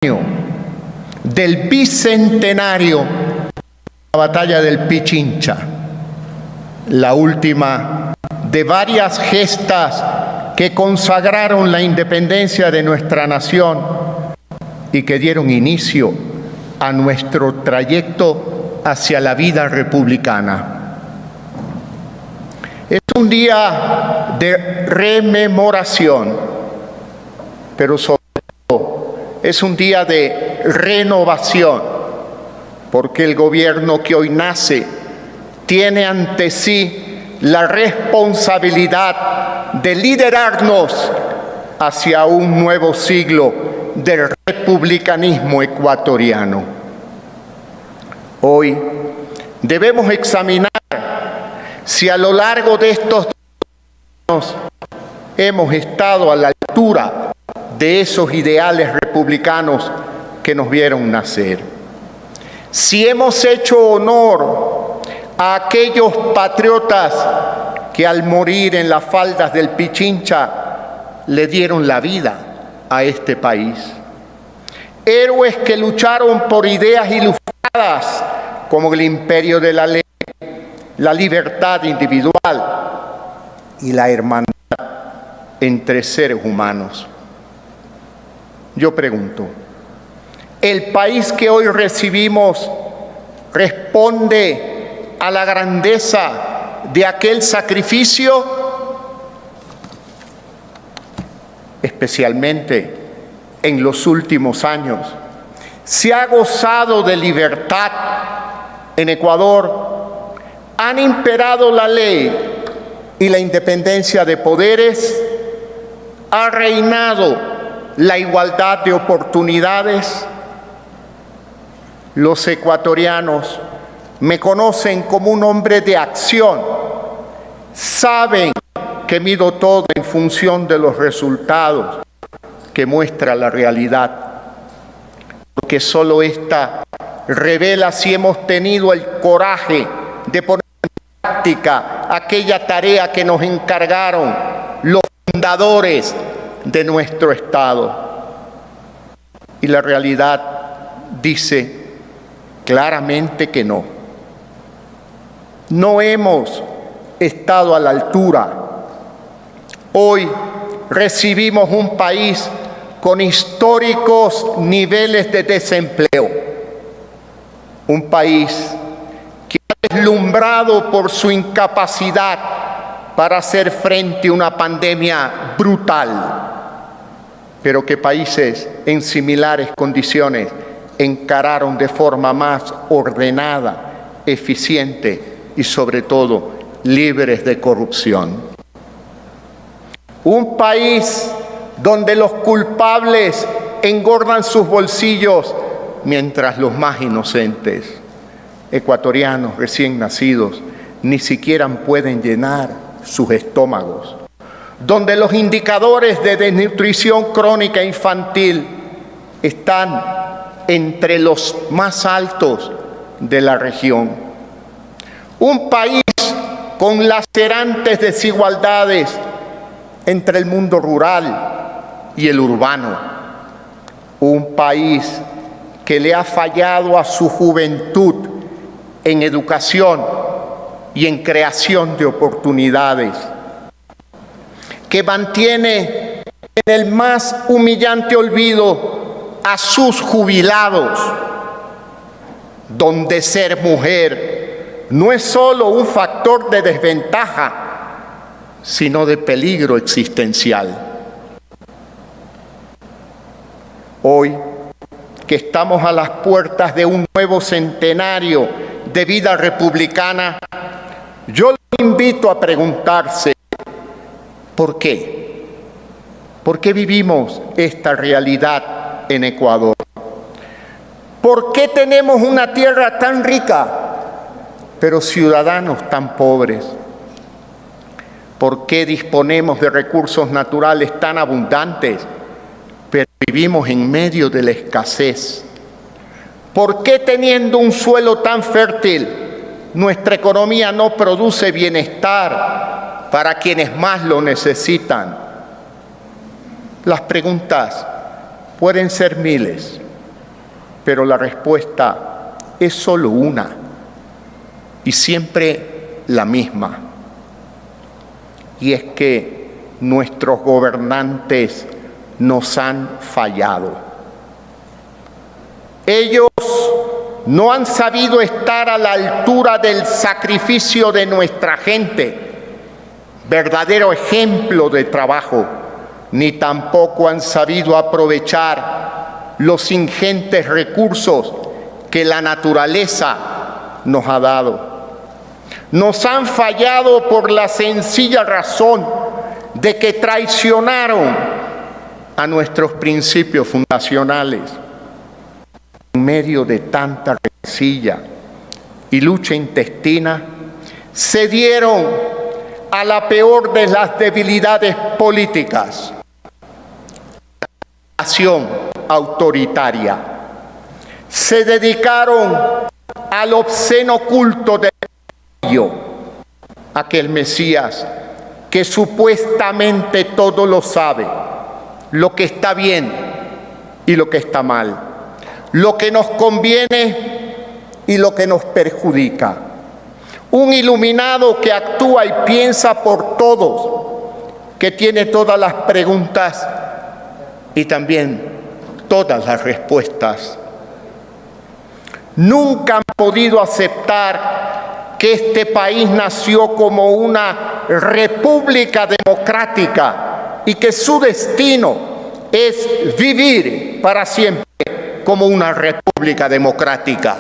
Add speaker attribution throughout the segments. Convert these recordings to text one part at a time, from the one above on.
Speaker 1: del bicentenario de la batalla del Pichincha, la última de varias gestas que consagraron la independencia de nuestra nación y que dieron inicio a nuestro trayecto hacia la vida republicana. Es un día de rememoración, pero sobre todo es un día de renovación, porque el gobierno que hoy nace tiene ante sí la responsabilidad de liderarnos hacia un nuevo siglo del republicanismo ecuatoriano. Hoy debemos examinar si a lo largo de estos años hemos estado a la altura de esos ideales republicanos que nos vieron nacer. Si hemos hecho honor a aquellos patriotas que al morir en las faldas del Pichincha le dieron la vida a este país. Héroes que lucharon por ideas ilustradas como el imperio de la ley, la libertad individual y la hermandad entre seres humanos. Yo pregunto, ¿el país que hoy recibimos responde a la grandeza de aquel sacrificio? Especialmente en los últimos años, se ha gozado de libertad en Ecuador, han imperado la ley y la independencia de poderes, ha reinado la igualdad de oportunidades. Los ecuatorianos me conocen como un hombre de acción, saben que mido todo en función de los resultados que muestra la realidad, porque solo esta revela si hemos tenido el coraje de poner en práctica aquella tarea que nos encargaron los fundadores de nuestro Estado. Y la realidad dice claramente que no. No hemos estado a la altura. Hoy recibimos un país con históricos niveles de desempleo. Un país que ha deslumbrado por su incapacidad para hacer frente a una pandemia brutal, pero que países en similares condiciones encararon de forma más ordenada, eficiente y sobre todo libres de corrupción. Un país donde los culpables engordan sus bolsillos mientras los más inocentes, ecuatorianos recién nacidos, ni siquiera pueden llenar sus estómagos. Donde los indicadores de desnutrición crónica infantil están entre los más altos de la región. Un país con lacerantes desigualdades entre el mundo rural y el urbano. Un país que le ha fallado a su juventud en educación y en creación de oportunidades, que mantiene en el más humillante olvido a sus jubilados, donde ser mujer no es solo un factor de desventaja, sino de peligro existencial. Hoy, que estamos a las puertas de un nuevo centenario de vida republicana, yo les invito a preguntarse, ¿por qué? ¿Por qué vivimos esta realidad en Ecuador? ¿Por qué tenemos una tierra tan rica, pero ciudadanos tan pobres? ¿Por qué disponemos de recursos naturales tan abundantes, pero vivimos en medio de la escasez? ¿Por qué teniendo un suelo tan fértil, nuestra economía no produce bienestar para quienes más lo necesitan? Las preguntas pueden ser miles, pero la respuesta es solo una y siempre la misma. Y es que nuestros gobernantes nos han fallado. Ellos no han sabido estar a la altura del sacrificio de nuestra gente, verdadero ejemplo de trabajo, ni tampoco han sabido aprovechar los ingentes recursos que la naturaleza nos ha dado. Nos han fallado por la sencilla razón de que traicionaron a nuestros principios fundacionales. En medio de tanta rencilla y lucha intestina, cedieron a la peor de las debilidades políticas, la nación autoritaria. Se dedicaron al obsceno culto del aquel Mesías que supuestamente todo lo sabe, lo que está bien y lo que está mal, lo que nos conviene y lo que nos perjudica. Un iluminado que actúa y piensa por todos, que tiene todas las preguntas y también todas las respuestas. Nunca han podido aceptar que este país nació como una república democrática y que su destino es vivir para siempre como una república democrática.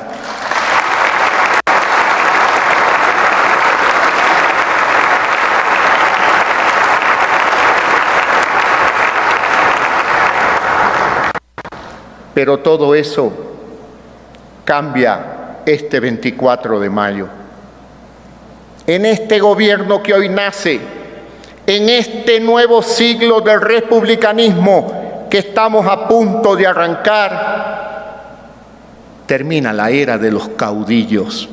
Speaker 1: Pero todo eso cambia este 24 de mayo. En este gobierno que hoy nace, en este nuevo siglo del republicanismo que estamos a punto de arrancar, termina la era de los caudillos.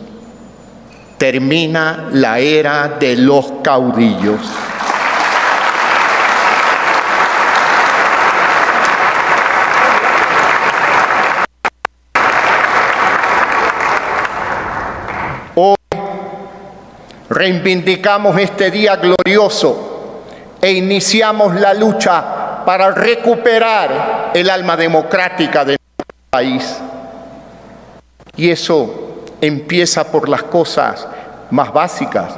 Speaker 1: Termina la era de los caudillos. Reivindicamos este día glorioso e iniciamos la lucha para recuperar el alma democrática de nuestro país. Y eso empieza por las cosas más básicas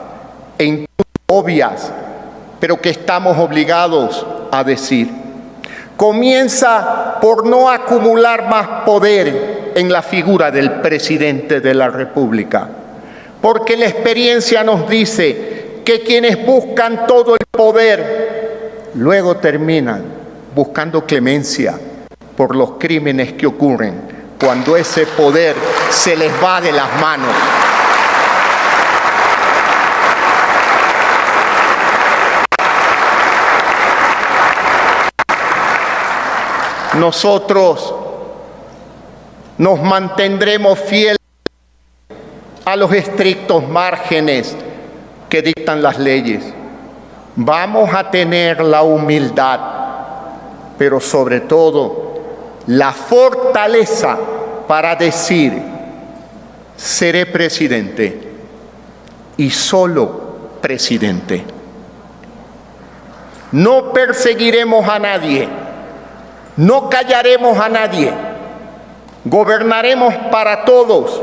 Speaker 1: e incluso obvias, pero que estamos obligados a decir. Comienza por no acumular más poder en la figura del presidente de la República. Porque la experiencia nos dice que quienes buscan todo el poder, luego terminan buscando clemencia por los crímenes que ocurren cuando ese poder se les va de las manos. Nosotros nos mantendremos fieles a los estrictos márgenes que dictan las leyes. Vamos a tener la humildad, pero sobre todo la fortaleza para decir: seré presidente y solo presidente. No perseguiremos a nadie, no callaremos a nadie, gobernaremos para todos.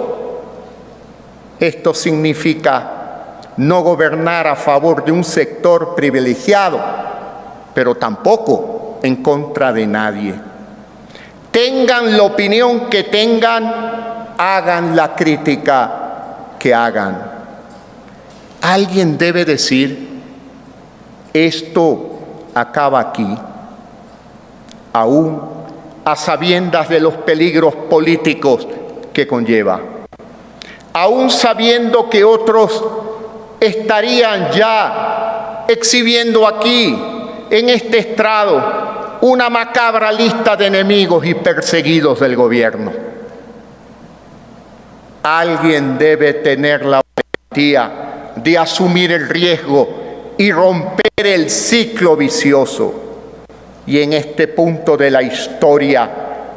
Speaker 1: Esto significa no gobernar a favor de un sector privilegiado, pero tampoco en contra de nadie. Tengan la opinión que tengan, hagan la crítica que hagan. Alguien debe decir: esto acaba aquí, aún a sabiendas de los peligros políticos que conlleva. Aún sabiendo que otros estarían ya exhibiendo aquí, en este estrado, una macabra lista de enemigos y perseguidos del gobierno. Alguien debe tener la valentía de asumir el riesgo y romper el ciclo vicioso. Y en este punto de la historia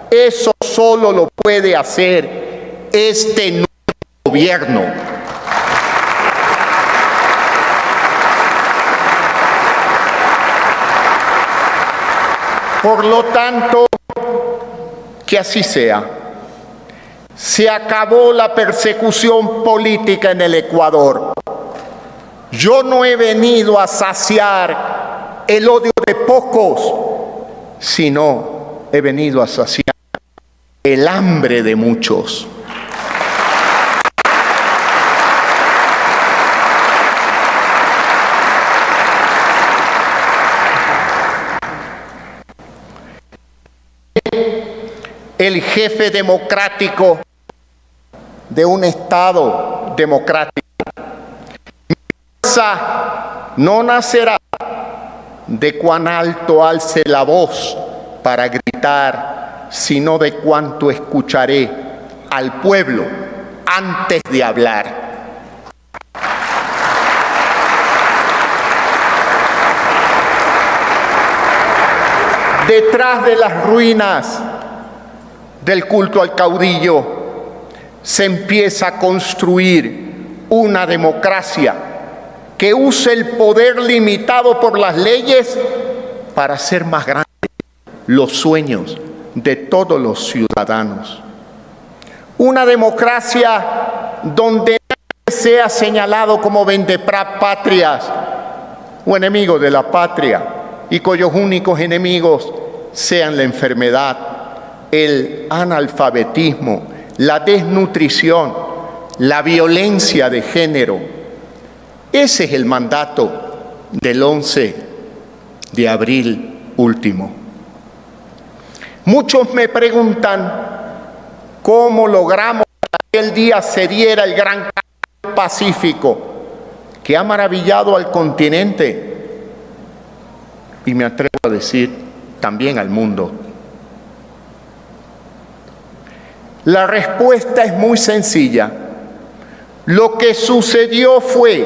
Speaker 1: Eso solo lo puede hacer este nuevo gobierno. Por lo tanto, que así sea. Se acabó la persecución política en el Ecuador. Yo no he venido a saciar el odio de pocos, sino he venido a saciar el hambre de muchos. El jefe democrático de un Estado democrático. Mi fuerza no nacerá de cuán alto alce la voz para gritar, sino de cuánto escucharé al pueblo antes de hablar. Detrás de las ruinas del culto al caudillo se empieza a construir una democracia que use el poder limitado por las leyes para hacer más grandes los sueños de todos los ciudadanos. Una democracia donde nadie sea señalado como vendepatrias o enemigo de la patria y cuyos únicos enemigos sean la enfermedad, el analfabetismo, la desnutrición, la violencia de género. Ese es el mandato del 11 de abril último. Muchos me preguntan cómo logramos que aquel día se diera el gran cambio pacífico que ha maravillado al continente y me atrevo a decir también al mundo. La respuesta es muy sencilla. Lo que sucedió fue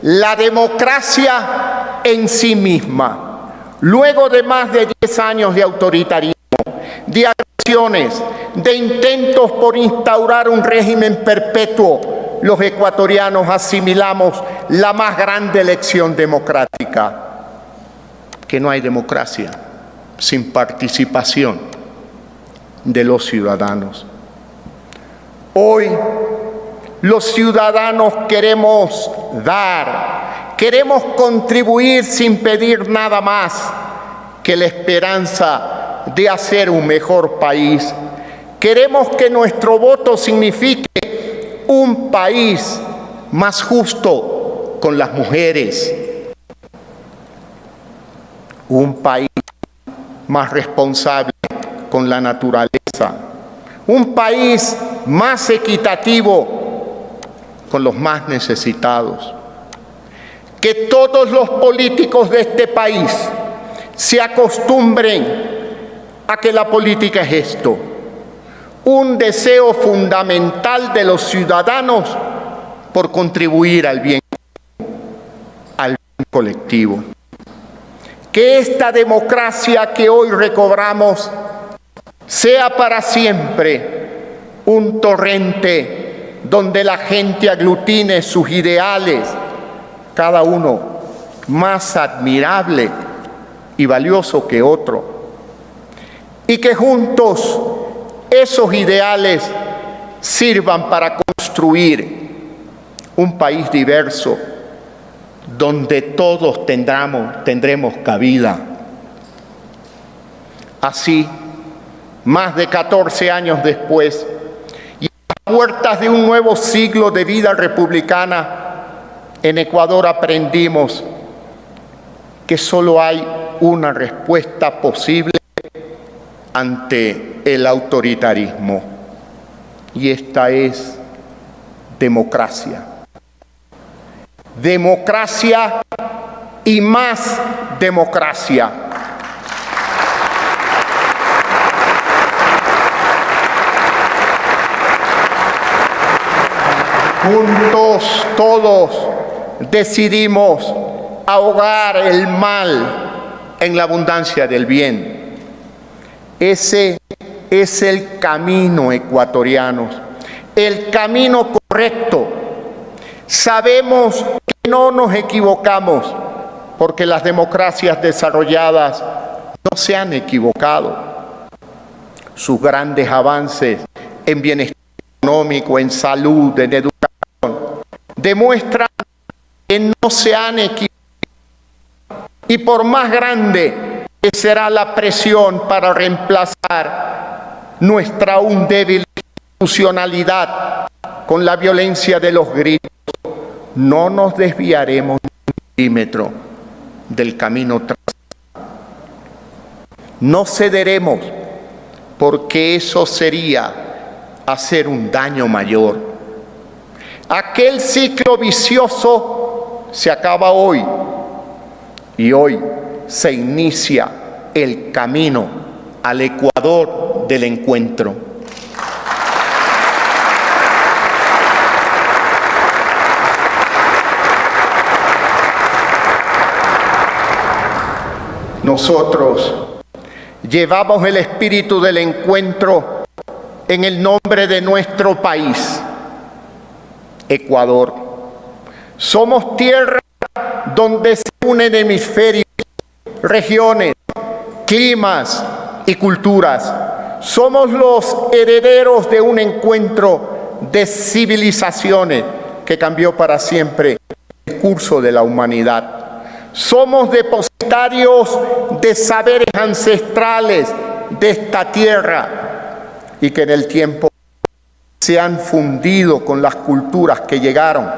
Speaker 1: la democracia en sí misma. Luego de más de 10 años de autoritarismo, de agresiones, de intentos por instaurar un régimen perpetuo, los ecuatorianos asimilamos la más grande elección democrática. Que no hay democracia sin participación de los ciudadanos. Hoy los ciudadanos queremos dar, queremos contribuir sin pedir nada más que la esperanza de hacer un mejor país. Queremos que nuestro voto signifique un país más justo con las mujeres, un país más responsable con la naturaleza, un país más equitativo con los más necesitados. Que todos los políticos de este país se acostumbren a que la política es esto, un deseo fundamental de los ciudadanos por contribuir al bien colectivo. Que esta democracia que hoy recobramos sea para siempre un torrente donde la gente aglutine sus ideales, cada uno más admirable y valioso que otro, y que juntos esos ideales sirvan para construir un país diverso donde todos tendremos cabida. Así, más de 14 años después, y a las puertas de un nuevo siglo de vida republicana, en Ecuador aprendimos que solo hay una respuesta posible ante el autoritarismo, y esta es democracia. Democracia y más democracia. Juntos todos decidimos ahogar el mal en la abundancia del bien. Ese es el camino, ecuatorianos, el camino correcto. Sabemos que no nos equivocamos, porque las democracias desarrolladas no se han equivocado. Sus grandes avances en bienestar económico, en salud, en educación, demuestran que no se han equivocado. Y por más grande que será la presión para reemplazar nuestra aún débil institucionalidad con la violencia de los gritos, no nos desviaremos un milímetro del camino trazado. No cederemos, porque eso sería hacer un daño mayor. Aquel ciclo vicioso se acaba hoy, y hoy se inicia el camino al Ecuador del encuentro. Nosotros llevamos el espíritu del encuentro en el nombre de nuestro país, Ecuador. Somos tierra donde se unen hemisferios, regiones, climas y culturas. Somos los herederos de un encuentro de civilizaciones que cambió para siempre el curso de la humanidad. Somos depositarios de saberes ancestrales de esta tierra y que en el tiempo se han fundido con las culturas que llegaron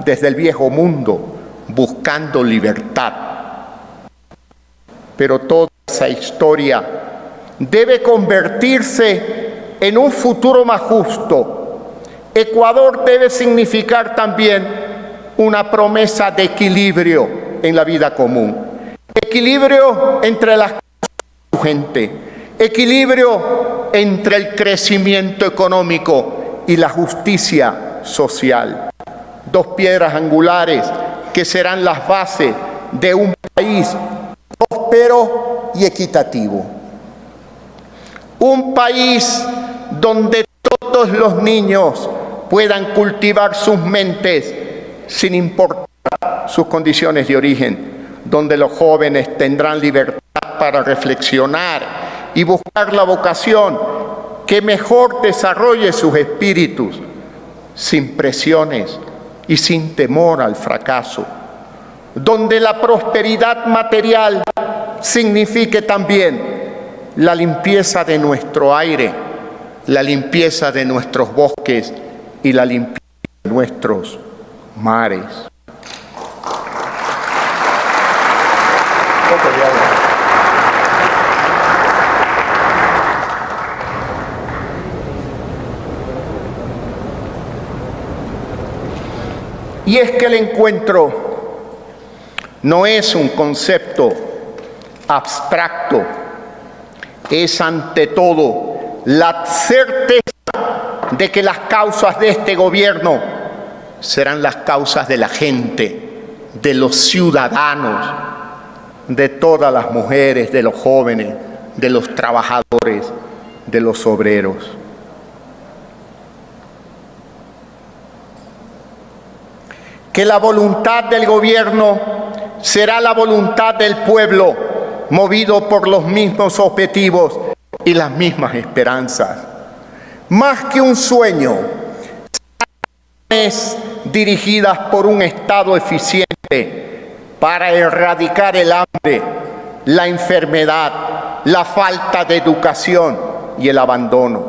Speaker 1: desde el viejo mundo buscando libertad. Pero toda esa historia debe convertirse en un futuro más justo. Ecuador debe significar también una promesa de equilibrio en la vida común. Equilibrio entre las causas de su gente. Equilibrio entre el crecimiento económico y la justicia social. Dos piedras angulares que serán las bases de un país próspero y equitativo. Un país donde todos los niños puedan cultivar sus mentes sin importar sus condiciones de origen, donde los jóvenes tendrán libertad para reflexionar y buscar la vocación que mejor desarrolle sus espíritus, sin presiones y sin temor al fracaso, donde la prosperidad material signifique también la limpieza de nuestro aire, la limpieza de nuestros bosques y la limpieza de nuestros mares. Y es que el encuentro no es un concepto abstracto, es ante todo la certeza de que las causas de este gobierno serán las causas de la gente, de los ciudadanos, de todas las mujeres, de los jóvenes, de los trabajadores, de los obreros. Que la voluntad del gobierno será la voluntad del pueblo, movido por los mismos objetivos y las mismas esperanzas. Más que un sueño, dirigidas por un Estado eficiente para erradicar el hambre, la enfermedad, la falta de educación y el abandono.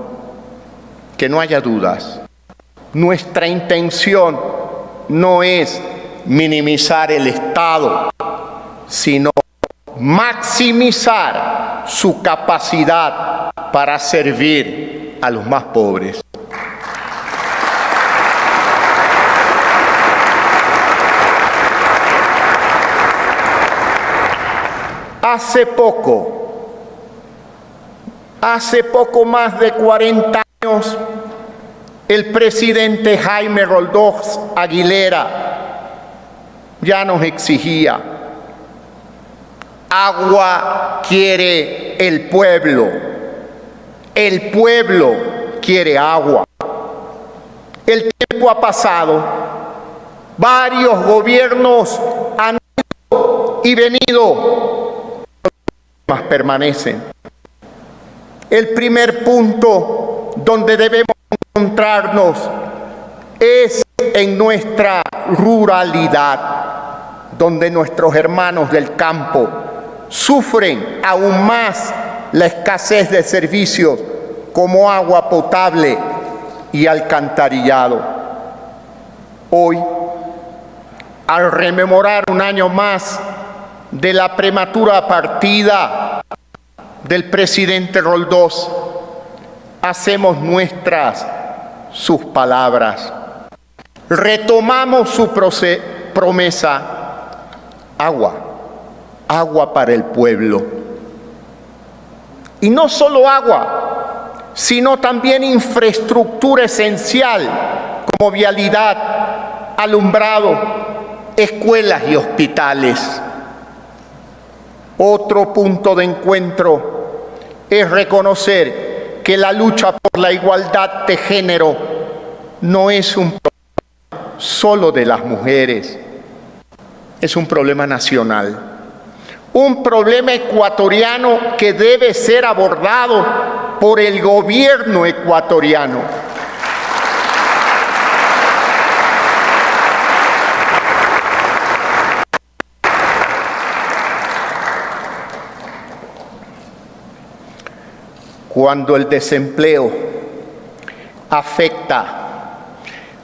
Speaker 1: Que no haya dudas, nuestra intención no es minimizar el Estado, sino maximizar su capacidad para servir a los más pobres. Hace poco más de 40 años, el presidente Jaime Roldós Aguilera ya nos exigía: agua quiere el pueblo, El pueblo quiere agua. El tiempo ha pasado. Varios gobiernos han ido y venido. Los problemas permanecen. El primer punto donde debemos encontrarnos es en nuestra ruralidad, donde nuestros hermanos del campo sufren aún más la escasez de servicios como agua potable y alcantarillado. Hoy, al rememorar un año más de la prematura partida del presidente Roldós, hacemos nuestras sus palabras. Retomamos su promesa: agua, agua para el pueblo. Y no solo agua, sino también infraestructura esencial como vialidad, alumbrado, escuelas y hospitales. Otro punto de encuentro es reconocer que la lucha por la igualdad de género no es un problema solo de las mujeres, es un problema nacional, un problema ecuatoriano que debe ser abordado por el gobierno ecuatoriano. Cuando el desempleo afecta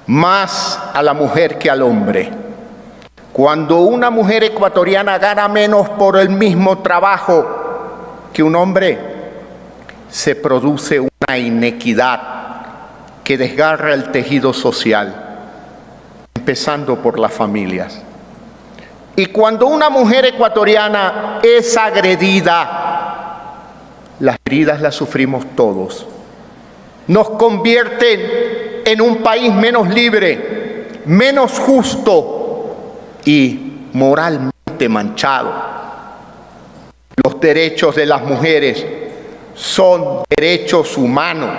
Speaker 1: más a la mujer que al hombre, cuando una mujer ecuatoriana gana menos por el mismo trabajo que un hombre, se produce una inequidad que desgarra el tejido social, empezando por las familias. Y cuando una mujer ecuatoriana es agredida, las heridas las sufrimos todos. Nos convierten en un país menos libre, menos justo y moralmente manchado. Los derechos de las mujeres son derechos humanos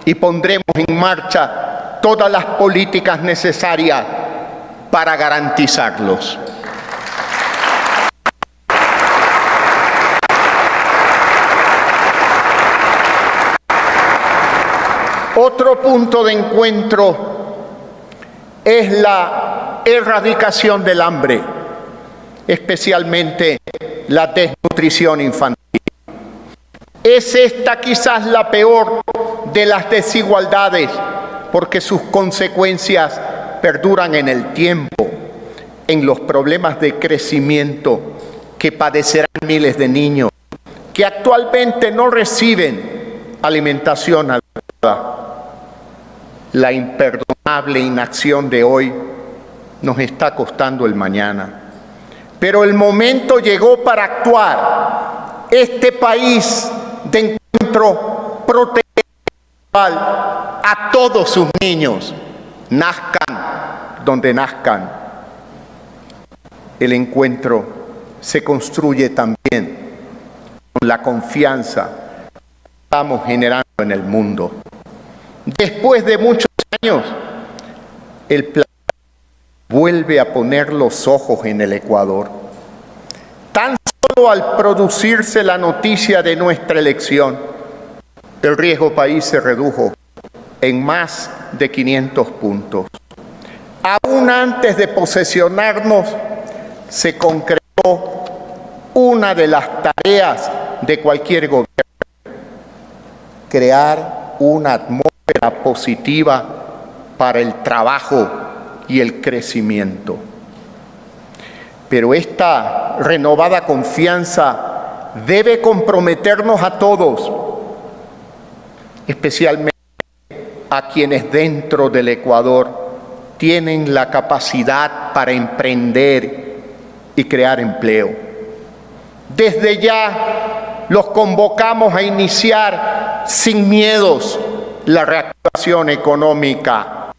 Speaker 1: y pondremos en marcha todas las políticas necesarias para garantizarlos. Otro punto de encuentro es la erradicación del hambre, especialmente la desnutrición infantil. Es esta quizás la peor de las desigualdades, porque sus consecuencias perduran en el tiempo, en los problemas de crecimiento que padecerán miles de niños que actualmente no reciben alimentación adecuada. La imperdonable inacción de hoy nos está costando el mañana. Pero el momento llegó para actuar. Este país de encuentro protege a todos sus niños, nazcan donde nazcan. El encuentro se construye también con la confianza que estamos generando en el mundo. Después de muchos años, el planeta vuelve a poner los ojos en el Ecuador. Tan solo al producirse la noticia de nuestra elección, el riesgo país se redujo en más de 500 puntos. Aún antes de posesionarnos, se concretó una de las tareas de cualquier gobierno: crear una atmósfera positiva para el trabajo y el crecimiento. Pero esta renovada confianza debe comprometernos a todos, especialmente a quienes dentro del Ecuador tienen la capacidad para emprender y crear empleo. Desde ya los convocamos a iniciar sin miedos la reactivación económica.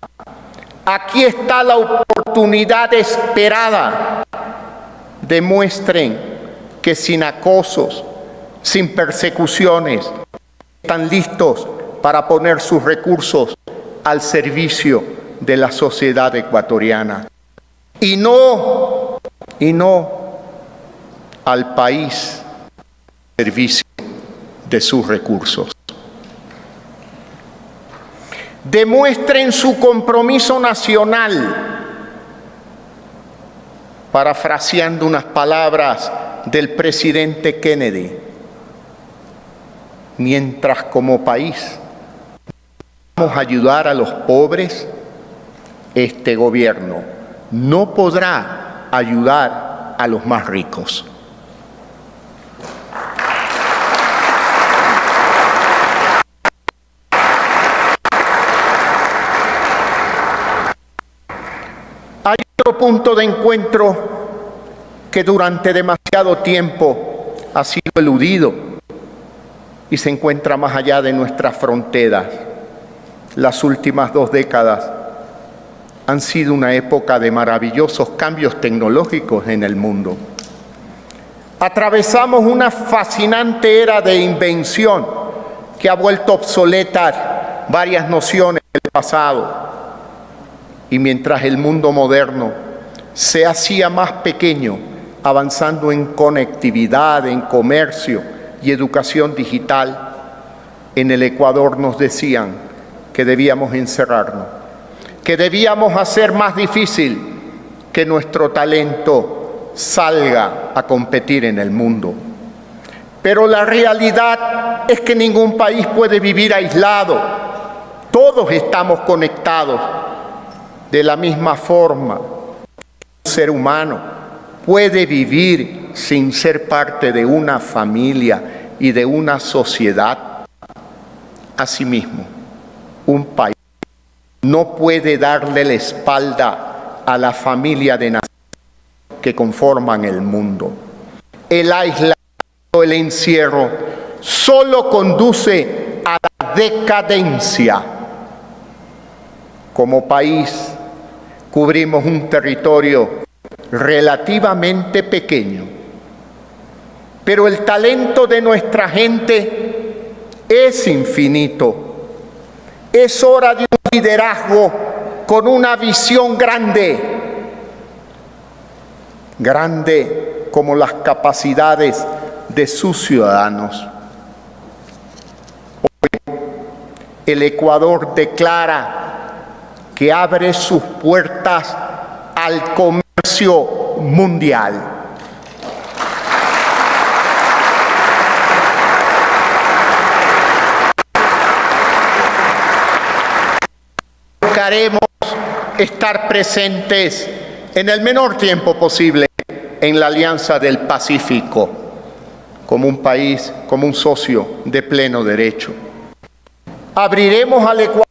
Speaker 1: Aquí está la oportunidad esperada. Demuestren que sin acosos, sin persecuciones, están listos para poner sus recursos al servicio de la sociedad ecuatoriana y no al país al servicio de sus recursos. Demuestren su compromiso nacional, parafraseando unas palabras del presidente Kennedy, mientras como país vamos a ayudar a los pobres, este gobierno no podrá ayudar a los más ricos. Hay otro punto de encuentro que durante demasiado tiempo ha sido eludido y se encuentra más allá de nuestras fronteras. Las últimas 2 décadas han sido una época de maravillosos cambios tecnológicos en el mundo. Atravesamos una fascinante era de invención que ha vuelto obsoletas varias nociones del pasado. Y mientras el mundo moderno se hacía más pequeño, avanzando en conectividad, en comercio y educación digital, en el Ecuador nos decían que debíamos encerrarnos, que debíamos hacer más difícil que nuestro talento salga a competir en el mundo. Pero la realidad es que ningún país puede vivir aislado. Todos estamos conectados. De la misma forma, un ser humano puede vivir sin ser parte de una familia y de una sociedad. Asimismo, un país no puede darle la espalda a la familia de naciones que conforman el mundo. El aislamiento, el encierro, solo conduce a la decadencia. Como país, cubrimos un territorio relativamente pequeño, pero el talento de nuestra gente es infinito. Es hora de un liderazgo con una visión grande, grande como las capacidades de sus ciudadanos. Hoy, el Ecuador declara que abre sus puertas al comercio mundial. Buscaremos estar presentes en el menor tiempo posible en la Alianza del Pacífico, como un país, como un socio de pleno derecho. Abriremos al Ecuador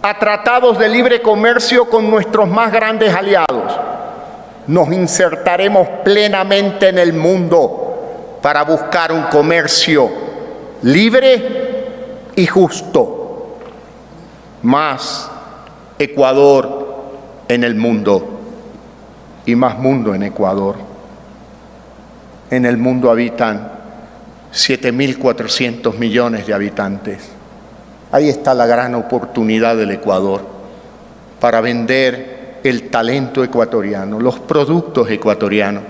Speaker 1: a tratados de libre comercio con nuestros más grandes aliados. Nos insertaremos plenamente en el mundo para buscar un comercio libre y justo. Más Ecuador en el mundo y más mundo en Ecuador. En el mundo habitan 7.400 millones de habitantes. Ahí está la gran oportunidad del Ecuador para vender el talento ecuatoriano, los productos ecuatorianos.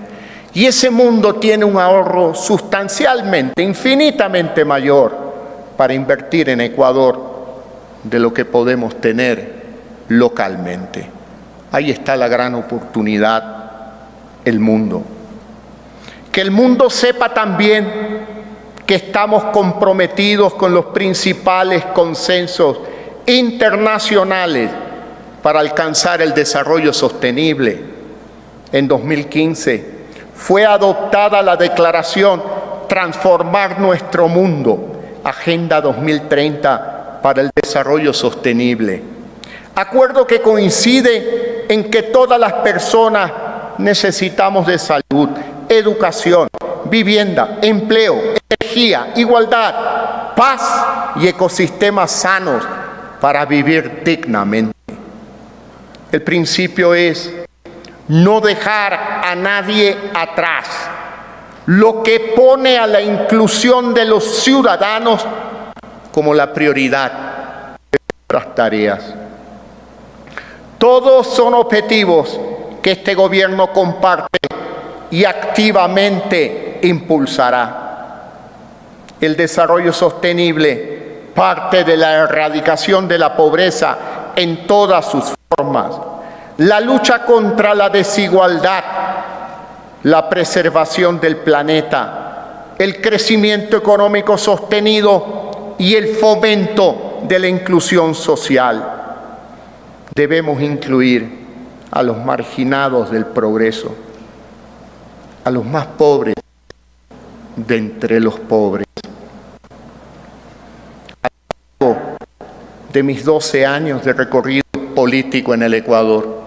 Speaker 1: Y ese mundo tiene un ahorro sustancialmente, infinitamente mayor para invertir en Ecuador de lo que podemos tener localmente. Ahí está la gran oportunidad, el mundo. Que el mundo sepa también que estamos comprometidos con los principales consensos internacionales para alcanzar el desarrollo sostenible. En 2015 fue adoptada la declaración Transformar nuestro mundo, Agenda 2030 para el Desarrollo Sostenible. Acuerdo que coincide en que todas las personas necesitamos de salud, educación, vivienda, empleo, energía, igualdad, paz y ecosistemas sanos para vivir dignamente. El principio es no dejar a nadie atrás. lo que pone a la inclusión de los ciudadanos como la prioridad de nuestras tareas. Todos son objetivos que este gobierno comparte y activamente impulsará. El desarrollo sostenible parte de la erradicación de la pobreza en todas sus formas, la lucha contra la desigualdad, la preservación del planeta, el crecimiento económico sostenido y el fomento de la inclusión social. Debemos incluir a los marginados del progreso, a los más pobres de entre los pobres. A lo largo de mis 12 años de recorrido político en el Ecuador,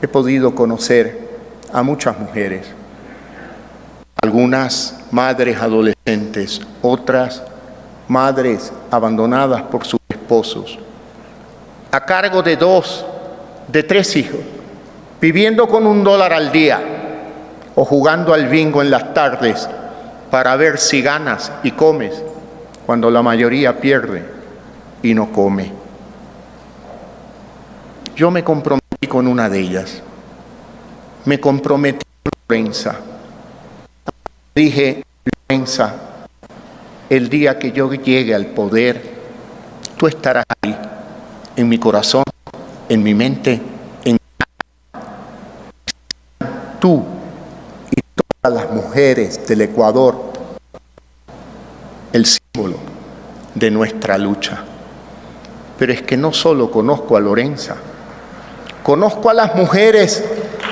Speaker 1: he podido conocer a muchas mujeres, algunas madres adolescentes, otras madres abandonadas por sus esposos, a cargo de 2, de 3 hijos, viviendo con $1 al día o jugando al bingo en las tardes para ver si ganas y comes, cuando la mayoría pierde y no come. Yo me comprometí con una de ellas. Me comprometí con Lorenza. Dije: Lorenza, el día que yo llegue al poder, tú estarás ahí, en mi corazón, en mi mente, en tú y todas las mujeres del Ecuador, el símbolo de nuestra lucha. Pero es que no solo conozco a Lorenza, conozco a las mujeres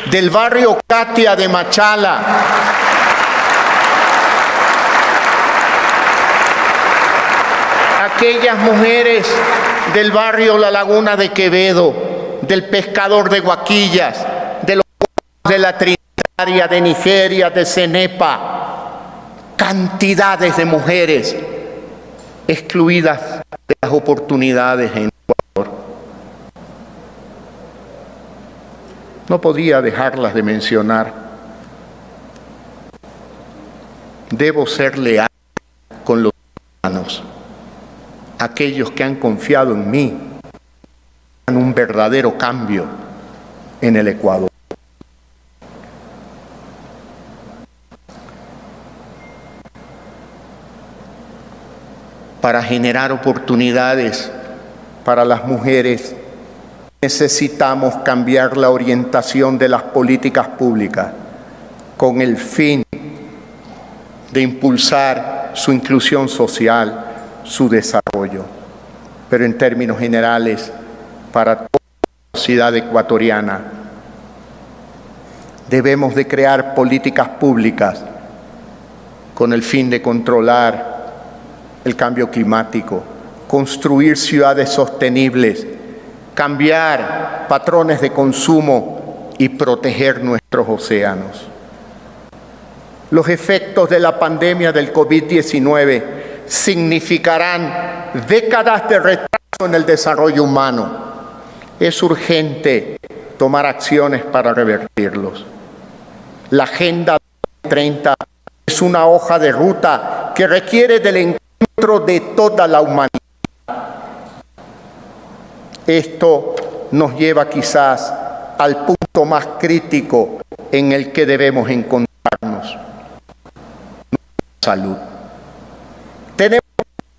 Speaker 1: del barrio Katia de Machala, aquellas mujeres del barrio La Laguna de Quevedo, del Pescador de Guaquillas, de los de la Trinitaria, de Nigeria, de Cenepa, cantidades de mujeres excluidas de las oportunidades en Ecuador. No podía dejarlas de mencionar. Debo ser leal con los ciudadanos, aquellos que han confiado en mí, en un verdadero cambio en el Ecuador. Para generar oportunidades para las mujeres, necesitamos cambiar la orientación de las políticas públicas con el fin de impulsar su inclusión social, su desarrollo. Pero en términos generales, para toda la sociedad ecuatoriana, debemos de crear políticas públicas con el fin de controlar el cambio climático, construir ciudades sostenibles, cambiar patrones de consumo y proteger nuestros océanos. Los efectos de la pandemia del COVID-19 significarán décadas de retraso en el desarrollo humano. Es urgente tomar acciones para revertirlos. La Agenda 2030 es una hoja de ruta que requiere del encuentro de toda la humanidad. Esto nos lleva quizás al punto más crítico en el que debemos encontrarnos: salud. Tenemos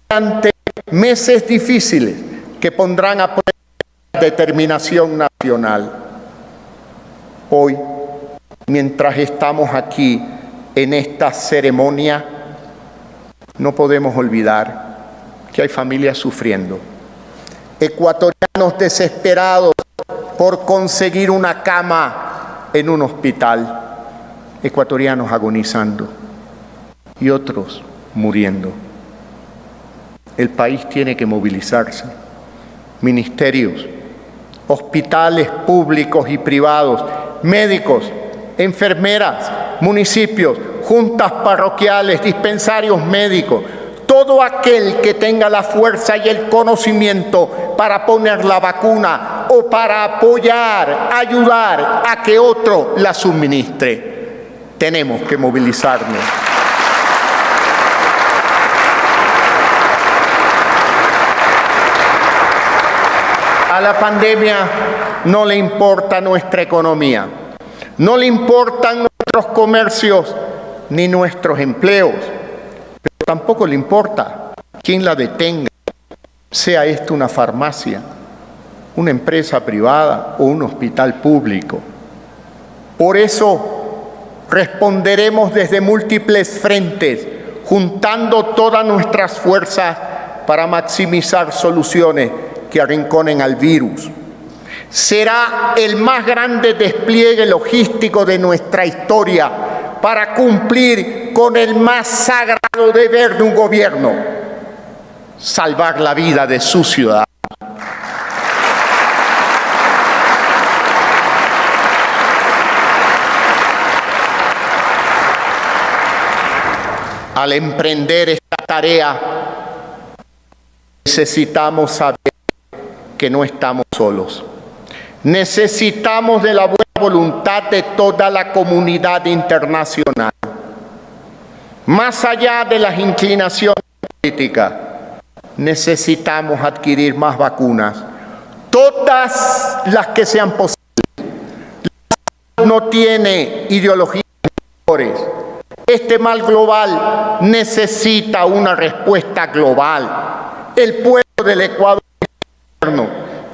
Speaker 1: ante meses difíciles que pondrán a prueba la determinación nacional. Hoy, mientras estamos aquí en esta ceremonia, no podemos olvidar que hay familias sufriendo, ecuatorianos desesperados por conseguir una cama en un hospital, ecuatorianos agonizando y otros muriendo. El país tiene que movilizarse. Ministerios, hospitales públicos y privados, médicos, enfermeras, municipios, juntas parroquiales, dispensarios médicos, todo aquel que tenga la fuerza y el conocimiento para poner la vacuna o para apoyar, ayudar a que otro la suministre. tenemos que movilizarnos. A la pandemia no le importa nuestra economía, no le importan nuestros comercios ni nuestros empleos, pero tampoco le importa quién la detenga, sea esto una farmacia, una empresa privada o un hospital público. Por eso responderemos desde múltiples frentes, juntando todas nuestras fuerzas para maximizar soluciones que arrinconen al virus. Será el más grande despliegue logístico de nuestra historia para cumplir con el más sagrado deber de un gobierno: salvar la vida de sus ciudadanos. Al emprender esta tarea, necesitamos saber que no estamos solos. Necesitamos de la buena voluntad de toda la comunidad internacional. Más allá de las inclinaciones políticas, necesitamos adquirir más vacunas, todas las que sean posibles. No tiene ideologías mejores. Este mal global necesita una respuesta global. El pueblo del Ecuador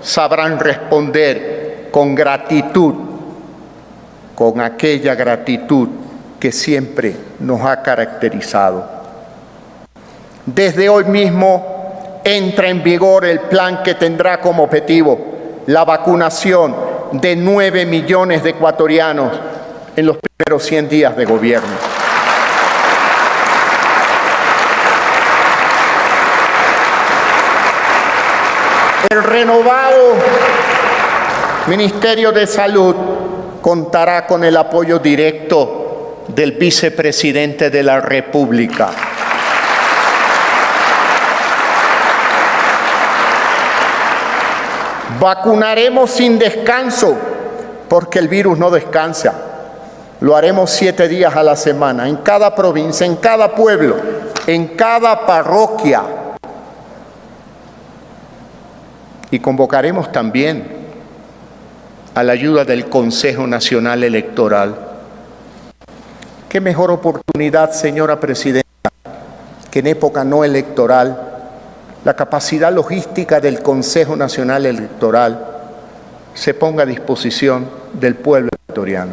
Speaker 1: sabrán responder con gratitud, con aquella gratitud que siempre nos ha caracterizado. Desde hoy mismo entra en vigor el plan que tendrá como objetivo la vacunación de 9 millones de ecuatorianos en los primeros 100 días de gobierno. El renovado Ministerio de Salud contará con el apoyo directo del vicepresidente de la República. Vacunaremos sin descanso, porque el virus no descansa. Lo haremos 7 días a la semana, en cada provincia, en cada pueblo, en cada parroquia. Y convocaremos también a la ayuda del Consejo Nacional Electoral. ¿Qué mejor oportunidad, señora Presidenta, que en época no electoral la capacidad logística del Consejo Nacional Electoral se ponga a disposición del pueblo ecuatoriano?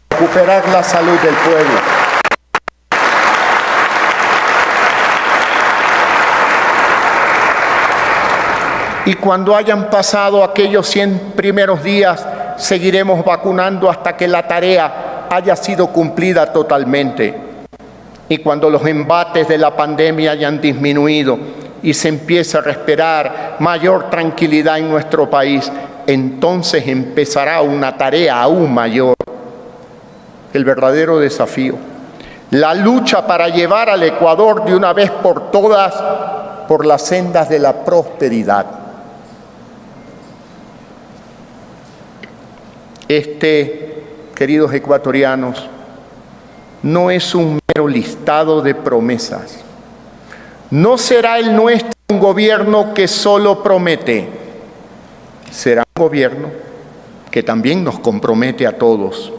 Speaker 1: Recuperar la salud del pueblo. Y cuando hayan pasado aquellos 100 primeros días, seguiremos vacunando hasta que la tarea haya sido cumplida totalmente. Y cuando los embates de la pandemia hayan disminuido y se empiece a respirar mayor tranquilidad en nuestro país, entonces empezará una tarea aún mayor, el verdadero desafío, la lucha para llevar al Ecuador de una vez por todas por las sendas de la prosperidad. Queridos ecuatorianos, no es un mero listado de promesas. No será el nuestro un gobierno que solo promete. Será un gobierno que también nos compromete a todos.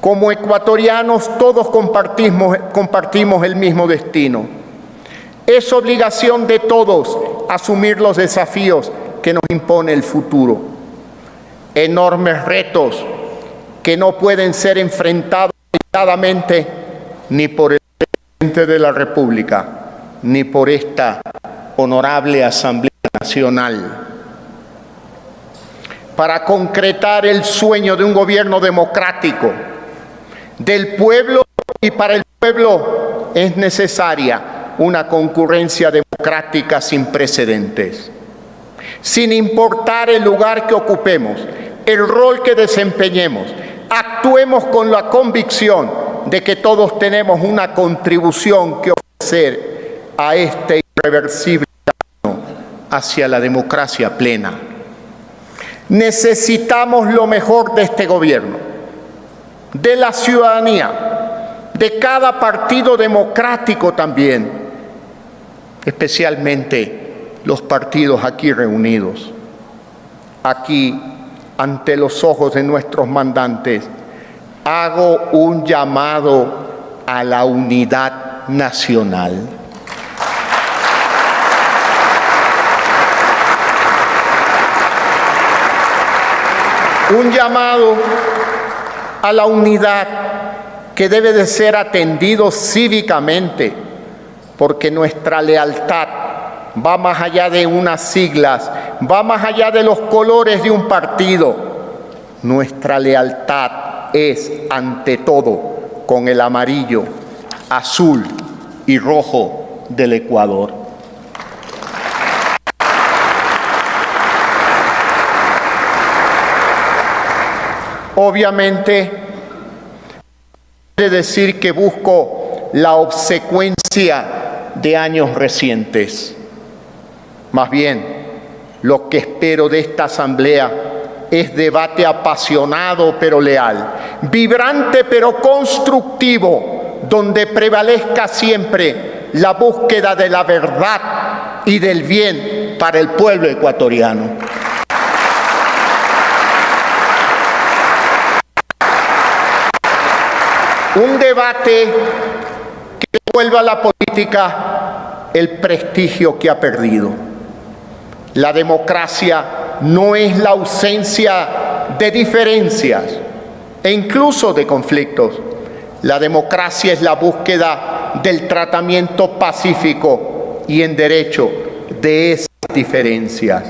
Speaker 1: Como ecuatorianos, todos compartimos el mismo destino. Es obligación de todos asumir los desafíos que nos impone el futuro. Enormes retos que no pueden ser enfrentados aisladamente ni por el presidente de la República, ni por esta honorable Asamblea Nacional. Para concretar el sueño de un gobierno democrático, del pueblo y para el pueblo, es necesaria una concurrencia democrática sin precedentes. Sin importar el lugar que ocupemos, el rol que desempeñemos, actuemos con la convicción de que todos tenemos una contribución que ofrecer a este irreversible camino hacia la democracia plena. Necesitamos lo mejor de este gobierno, de la ciudadanía, de cada partido democrático también, especialmente los partidos aquí reunidos. Aquí, ante los ojos de nuestros mandantes, hago un llamado a la unidad nacional. Un llamado a la unidad que debe de ser atendido cívicamente, porque nuestra lealtad va más allá de unas siglas, va más allá de los colores de un partido. Nuestra lealtad es, ante todo, con el amarillo, azul y rojo del Ecuador. Obviamente, de decir que busco la obsecuencia de años recientes. Más bien, lo que espero de esta asamblea es debate apasionado pero leal, vibrante pero constructivo, donde prevalezca siempre la búsqueda de la verdad y del bien para el pueblo ecuatoriano. Un debate que devuelva a la política el prestigio que ha perdido. La democracia no es la ausencia de diferencias e incluso de conflictos. La democracia es la búsqueda del tratamiento pacífico y en derecho de esas diferencias.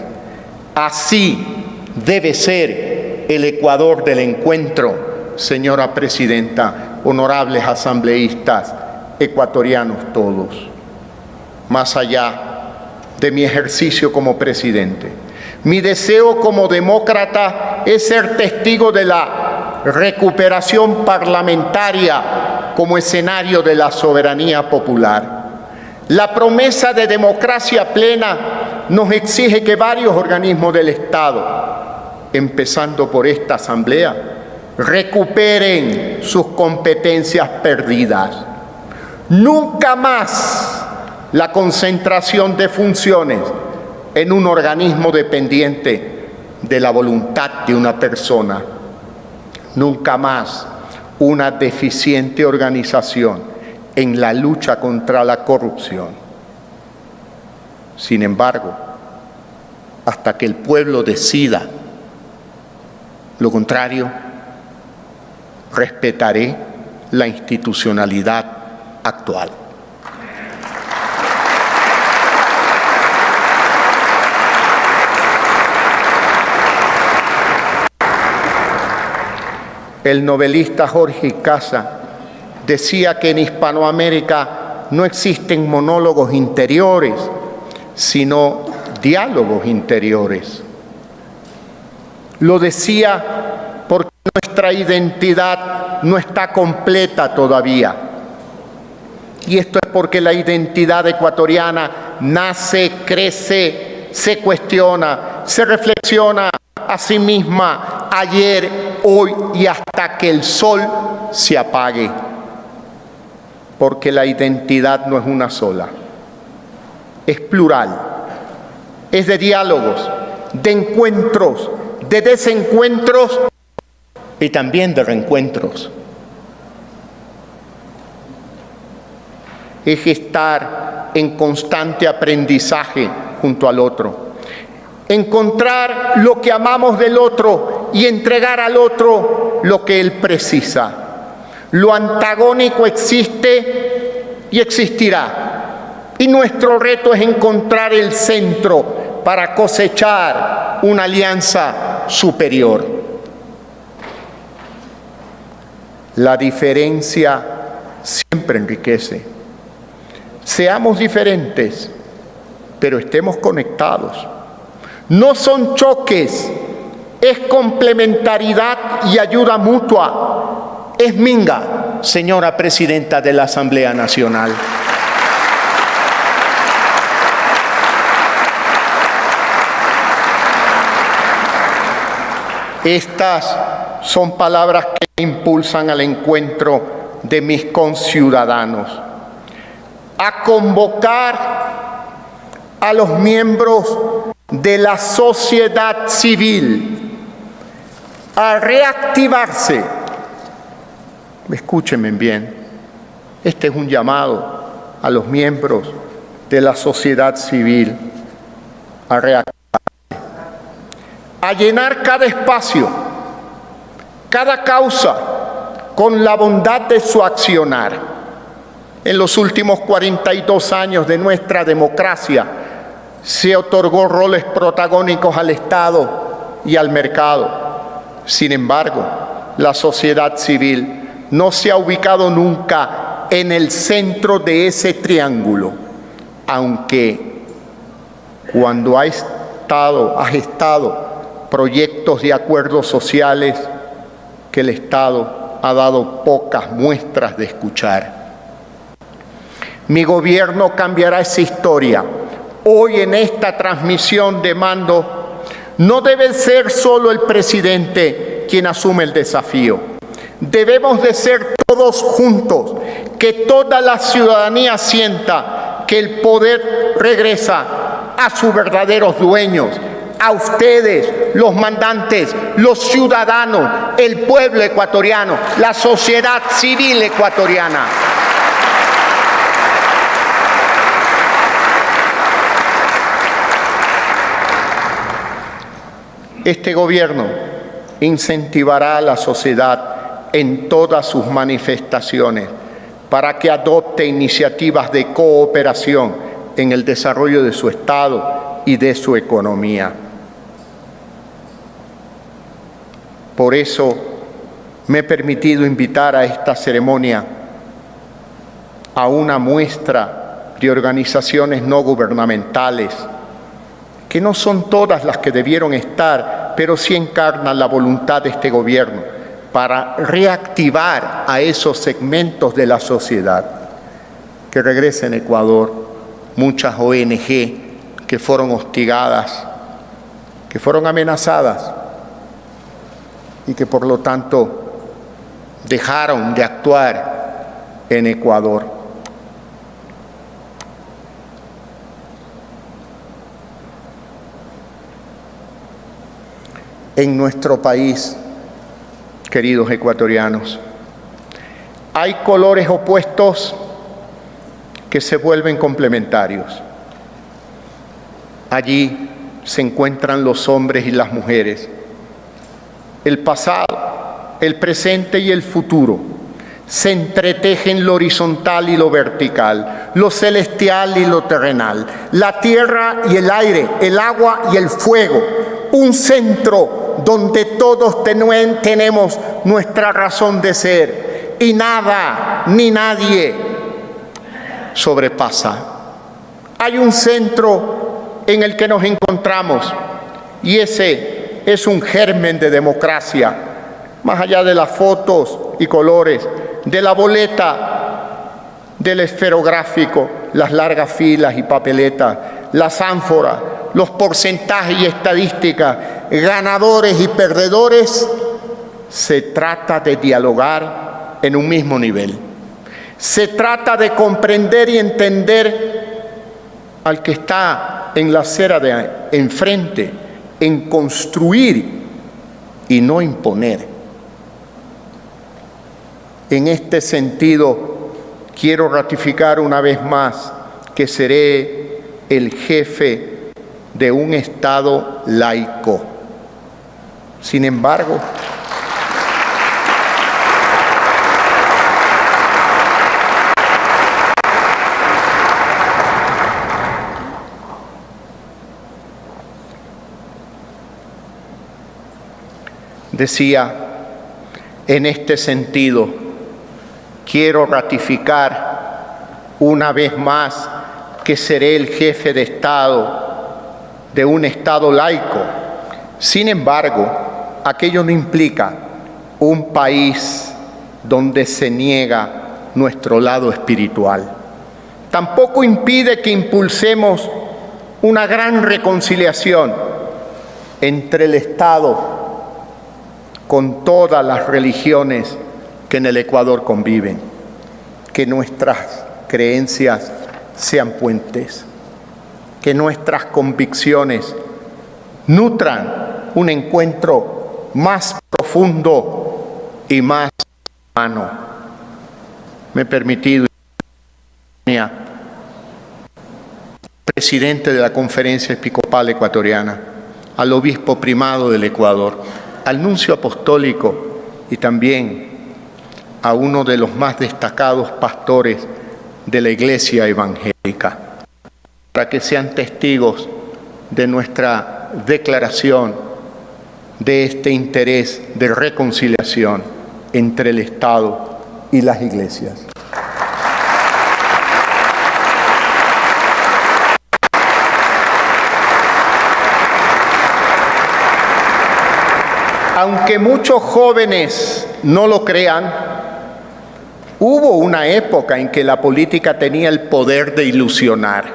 Speaker 1: Así debe ser el Ecuador del encuentro, señora presidenta, honorables asambleístas, ecuatorianos todos. Más allá de mi ejercicio como presidente, mi deseo como demócrata es ser testigo de la recuperación parlamentaria como escenario de la soberanía popular. La promesa de democracia plena nos exige que varios organismos del Estado, empezando por esta asamblea, recuperen sus competencias perdidas. Nunca más la concentración de funciones en un organismo dependiente de la voluntad de una persona. Nunca más una deficiente organización en la lucha contra la corrupción. Sin embargo, hasta que el pueblo decida lo contrario, respetaré la institucionalidad actual. El novelista Jorge Icaza decía que en Hispanoamérica no existen monólogos interiores, sino diálogos interiores. Lo decía porque nuestra identidad no está completa todavía. Y esto es porque la identidad ecuatoriana nace, crece, se cuestiona, se reflexiona a sí misma ayer, hoy y hasta que el sol se apague. Porque la identidad no es una sola, es plural, es de diálogos, de encuentros, de desencuentros y también de reencuentros. Es estar en constante aprendizaje junto al otro. Encontrar lo que amamos del otro y entregar al otro lo que él precisa. Lo antagónico existe y existirá. Y nuestro reto es encontrar el centro para cosechar una alianza superior. La diferencia siempre enriquece. Seamos diferentes, pero estemos conectados. No son choques, es complementariedad y ayuda mutua. Es minga, señora presidenta de la Asamblea Nacional. Estas son palabras que impulsan al encuentro de mis conciudadanos, a convocar a los miembros de la sociedad civil a reactivarse. Escúchenme bien, este es un llamado a los miembros de la sociedad civil a reactivarse, a llenar cada espacio, cada causa con la bondad de su accionar. En los últimos 42 años de nuestra democracia se otorgó roles protagónicos al Estado y al mercado. Sin embargo, la sociedad civil no se ha ubicado nunca en el centro de ese triángulo, aunque cuando ha gestado proyectos de acuerdos sociales que el Estado ha dado pocas muestras de escuchar. Mi gobierno cambiará esa historia. Hoy en esta transmisión de mando no debe ser solo el presidente quien asume el desafío. Debemos de ser todos juntos, que toda la ciudadanía sienta que el poder regresa a sus verdaderos dueños, a ustedes, los mandantes, los ciudadanos, el pueblo ecuatoriano, la sociedad civil ecuatoriana. Este gobierno incentivará a la sociedad en todas sus manifestaciones para que adopte iniciativas de cooperación en el desarrollo de su Estado y de su economía. Por eso me he permitido invitar a esta ceremonia a una muestra de organizaciones no gubernamentales, que no son todas las que debieron estar, pero sí encarnan la voluntad de este gobierno para reactivar a esos segmentos de la sociedad. Que regresen a Ecuador muchas ONG que fueron hostigadas, que fueron amenazadas y que por lo tanto dejaron de actuar en Ecuador. En nuestro país, queridos ecuatorianos, hay colores opuestos que se vuelven complementarios. Allí se encuentran los hombres y las mujeres, el pasado, el presente y el futuro. Se entretejen lo horizontal y lo vertical, lo celestial y lo terrenal, la tierra y el aire, el agua y el fuego. Un centro donde todos tenemos nuestra razón de ser y nada ni nadie sobrepasa. Hay un centro en el que nos encontramos y ese es un germen de democracia, más allá de las fotos y colores, de la boleta, del esferográfico, las largas filas y papeletas, las ánforas, los porcentajes y estadísticas, ganadores y perdedores. Se trata de dialogar en un mismo nivel. Se trata de comprender y entender al que está en la acera de enfrente, en construir y no imponer. En este sentido, quiero ratificar una vez más que seré el jefe de un Estado laico. Sin embargo, decía, en este sentido, quiero ratificar una vez más que seré el jefe de Estado de un Estado laico. Sin embargo, aquello no implica un país donde se niega nuestro lado espiritual. Tampoco impide que impulsemos una gran reconciliación entre el Estado con todas las religiones que en el Ecuador conviven. Que nuestras creencias sean puentes, que nuestras convicciones nutran un encuentro más profundo y más humano. Me he permitido, presidente de la Conferencia Episcopal Ecuatoriana, al obispo primado del Ecuador, al nuncio apostólico y también a uno de los más destacados pastores de la Iglesia evangélica, para que sean testigos de nuestra declaración de este interés de reconciliación entre el Estado y las iglesias. Aunque muchos jóvenes no lo crean, hubo una época en que la política tenía el poder de ilusionar,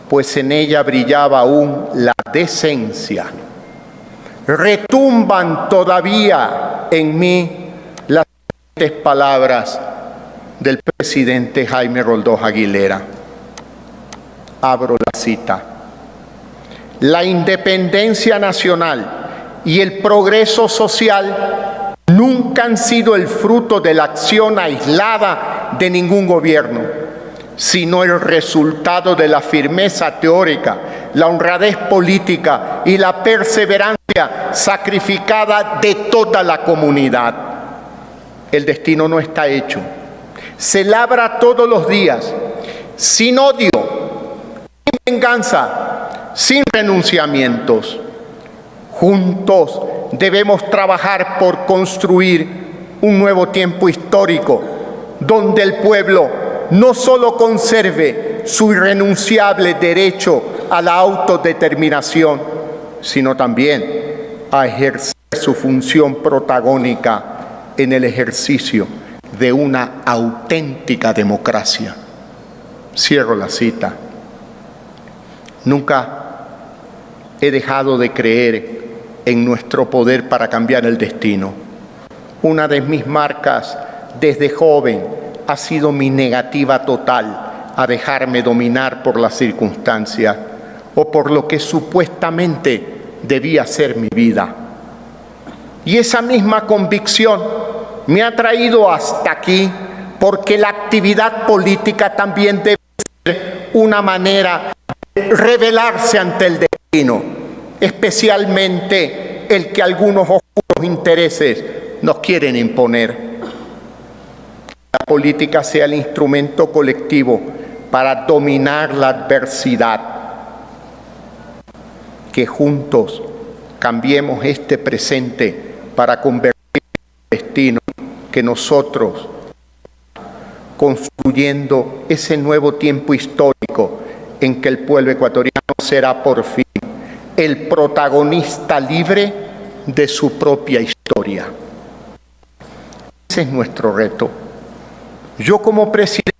Speaker 1: pues en ella brillaba aún la decencia. Retumban todavía en mí las siguientes palabras del presidente Jaime Roldós Aguilera. Abro la cita. La independencia nacional y el progreso social nunca han sido el fruto de la acción aislada de ningún gobierno, sino el resultado de la firmeza teórica, la honradez política y la perseverancia sacrificada de toda la comunidad. El destino no está hecho. Se labra todos los días, sin odio, sin venganza, sin renunciamientos. Juntos debemos trabajar por construir un nuevo tiempo histórico, donde el pueblo no solo conserve su irrenunciable derecho a la autodeterminación, sino también a ejercer su función protagónica en el ejercicio de una auténtica democracia. Cierro la cita. Nunca he dejado de creer en nuestro poder para cambiar el destino. Una de mis marcas desde joven ha sido mi negativa total a dejarme dominar por las circunstancias o por lo que supuestamente debía ser mi vida. Y esa misma convicción me ha traído hasta aquí, porque la actividad política también debe ser una manera de rebelarse ante el destino, especialmente el que algunos oscuros intereses nos quieren imponer. La política sea el instrumento colectivo para dominar la adversidad. Que juntos cambiemos este presente para convertir en destino que nosotros, construyendo ese nuevo tiempo histórico en que el pueblo ecuatoriano será por fin el protagonista libre de su propia historia. Ese es nuestro reto. Yo como presidente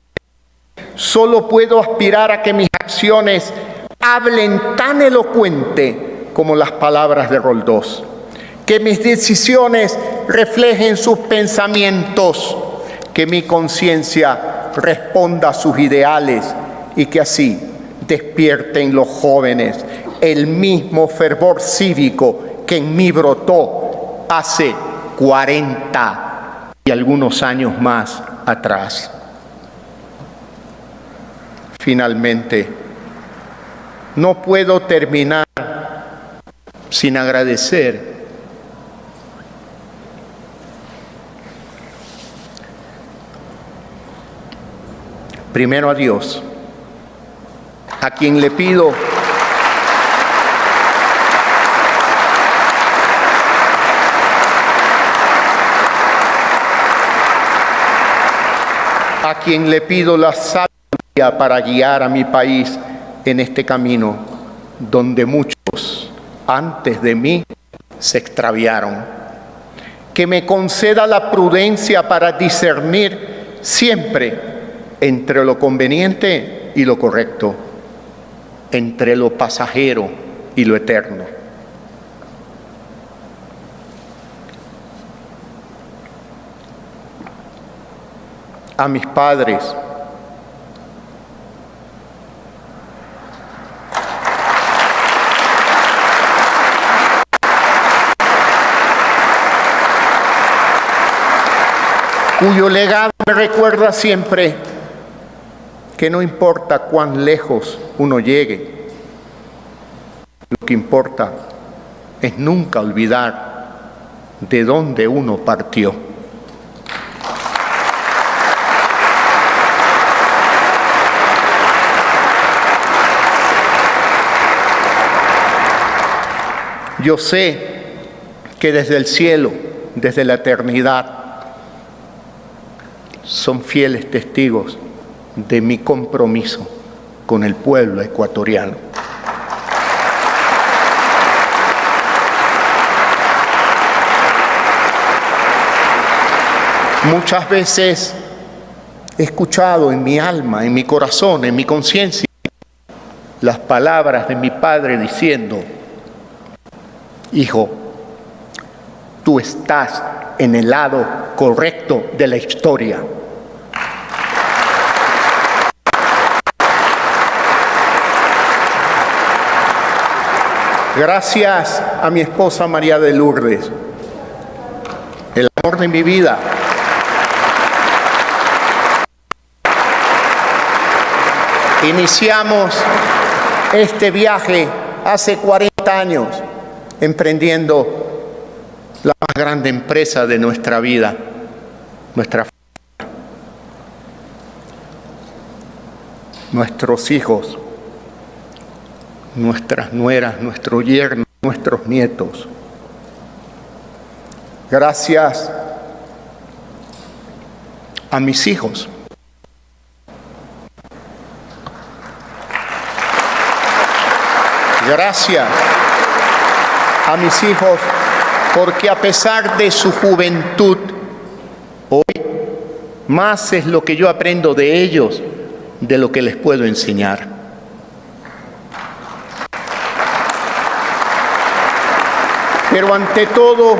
Speaker 1: solo puedo aspirar a que mis acciones hablen tan elocuente como las palabras de Roldós, que mis decisiones reflejen sus pensamientos, que mi conciencia responda a sus ideales y que así despierten los jóvenes el mismo fervor cívico que en mí brotó hace 40 y algunos años más atrás. Finalmente, no puedo terminar sin agradecer primero a Dios, a quien le pido la sabiduría para guiar a mi país en este camino donde muchos antes de mí se extraviaron. Que me conceda la prudencia para discernir siempre entre lo conveniente y lo correcto, entre lo pasajero y lo eterno. a mis padres, cuyo legado me recuerda siempre que no importa cuán lejos uno llegue, lo que importa es nunca olvidar de dónde uno partió. Yo sé que desde el cielo, desde la eternidad, son fieles testigos de mi compromiso con el pueblo ecuatoriano. Muchas veces he escuchado en mi alma, en mi corazón, en mi conciencia, las palabras de mi padre diciendo: hijo, tú estás en el lado correcto de la historia. Gracias a mi esposa María de Lourdes, el amor de mi vida, iniciamos este viaje hace 40 años, emprendiendo la más grande empresa de nuestra vida, nuestra familia, nuestros hijos, nuestras nueras, nuestros yernos, nuestros nietos. Gracias a mis hijos. Gracias a mis hijos, porque a pesar de su juventud, hoy más es lo que yo aprendo de ellos de lo que les puedo enseñar. Pero ante todo,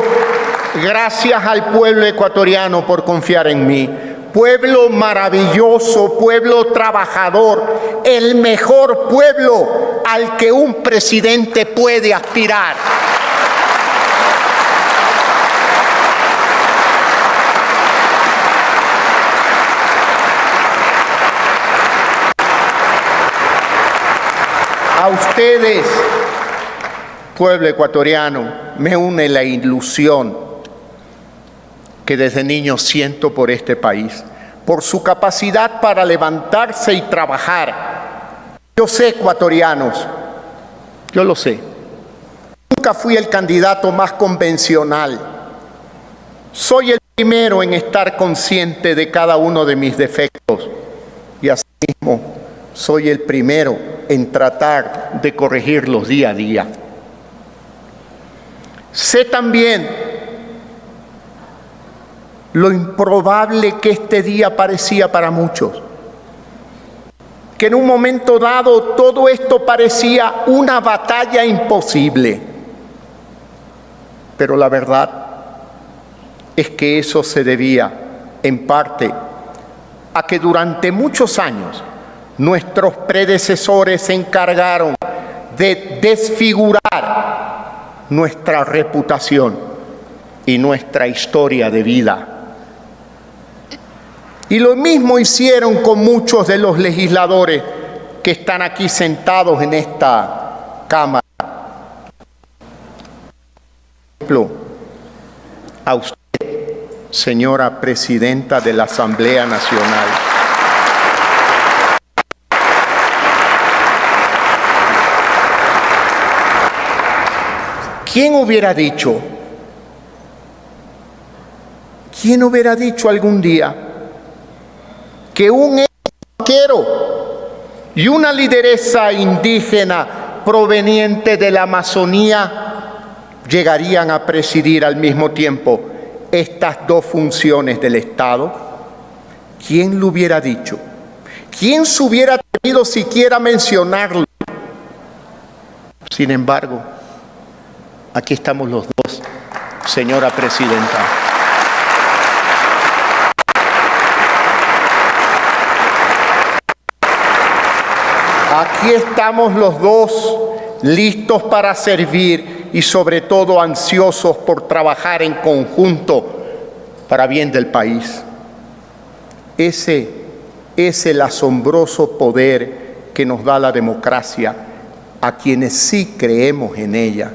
Speaker 1: gracias al pueblo ecuatoriano por confiar en mí. Pueblo maravilloso, pueblo trabajador, el mejor pueblo al que un presidente puede aspirar. A ustedes, pueblo ecuatoriano, me une la ilusión que desde niño siento por este país, por su capacidad para levantarse y trabajar. Yo sé, ecuatorianos, yo lo sé. Nunca fui el candidato más convencional. Soy el primero en estar consciente de cada uno de mis defectos y asimismo soy el primero en tratar de corregirlos día a día. Sé también lo improbable que este día parecía para muchos, que en un momento dado todo esto parecía una batalla imposible. Pero la verdad es que eso se debía, en parte, a que durante muchos años nuestros predecesores se encargaron de desfigurar nuestra reputación y nuestra historia de vida. Y lo mismo hicieron con muchos de los legisladores que están aquí sentados en esta Cámara. Por ejemplo, a usted, señora Presidenta de la Asamblea Nacional. ¿Quién hubiera dicho algún día que un banquero y una lideresa indígena proveniente de la Amazonía llegarían a presidir al mismo tiempo estas dos funciones del Estado? ¿Quién lo hubiera dicho? ¿Quién se hubiera atrevido siquiera a mencionarlo? Sin embargo, aquí estamos los dos, señora Presidenta. Aquí estamos los dos, listos para servir y sobre todo ansiosos por trabajar en conjunto para bien del país. Ese es el asombroso poder que nos da la democracia a quienes sí creemos en ella.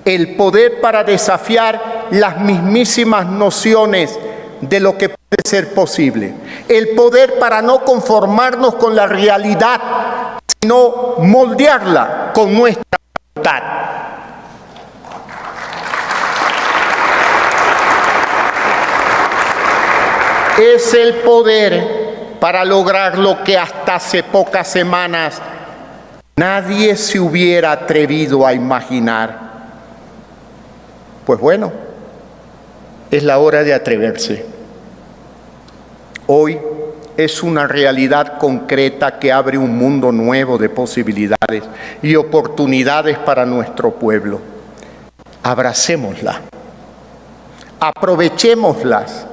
Speaker 1: El poder para desafiar las mismísimas nociones de lo que puede ser posible. El poder para no conformarnos con la realidad, sino moldearla con nuestra voluntad. Es el poder para lograr lo que hasta hace pocas semanas nadie se hubiera atrevido a imaginar. Pues bueno, es la hora de atreverse. Hoy es una realidad concreta que abre un mundo nuevo de posibilidades y oportunidades para nuestro pueblo. Abracémosla, aprovechémoslas.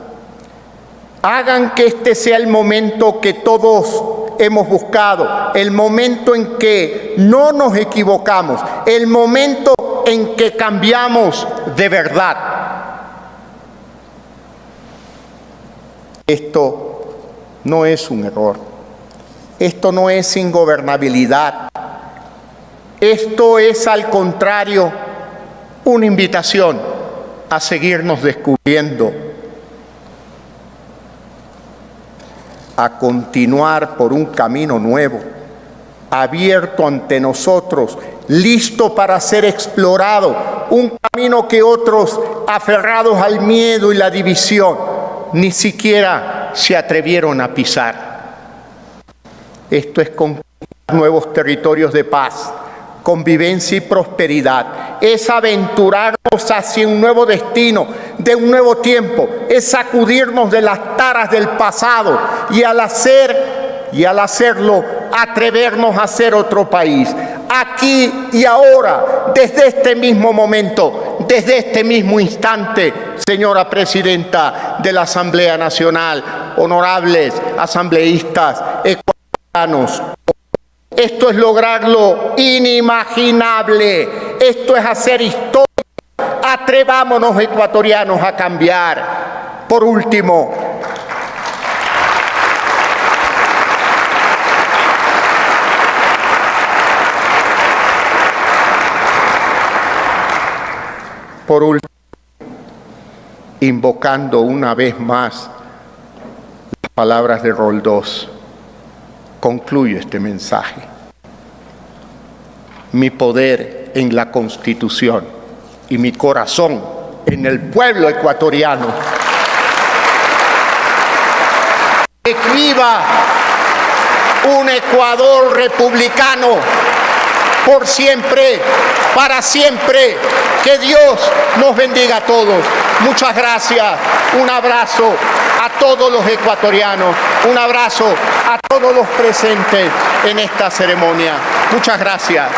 Speaker 1: Hagan que este sea el momento que todos hemos buscado, el momento en que no nos equivocamos, el momento en que cambiamos de verdad. Esto no es un error, esto no es ingobernabilidad, esto es al contrario una invitación a seguirnos descubriendo, a continuar por un camino nuevo, abierto ante nosotros, listo para ser explorado, un camino que otros, aferrados al miedo y la división, ni siquiera se atrevieron a pisar. Esto es conquistar nuevos territorios de paz, convivencia y prosperidad. Es aventurarnos hacia un nuevo destino, de un nuevo tiempo. Es sacudirnos de las taras del pasado y al hacerlo, atrevernos a ser otro país. Aquí y ahora, desde este mismo momento, desde este mismo instante, señora Presidenta de la Asamblea Nacional, honorables asambleístas ecuatorianos, esto es lograr lo inimaginable, esto es hacer historia. Atrevámonos, ecuatorianos, a cambiar. Por último, invocando una vez más las palabras de Roldós, concluyo este mensaje. Mi poder en la Constitución y mi corazón en el pueblo ecuatoriano. Que viva un Ecuador republicano por siempre, para siempre. Que Dios nos bendiga a todos. Muchas gracias. Un abrazo a todos los ecuatorianos. Un abrazo a todos los presentes en esta ceremonia. Muchas gracias.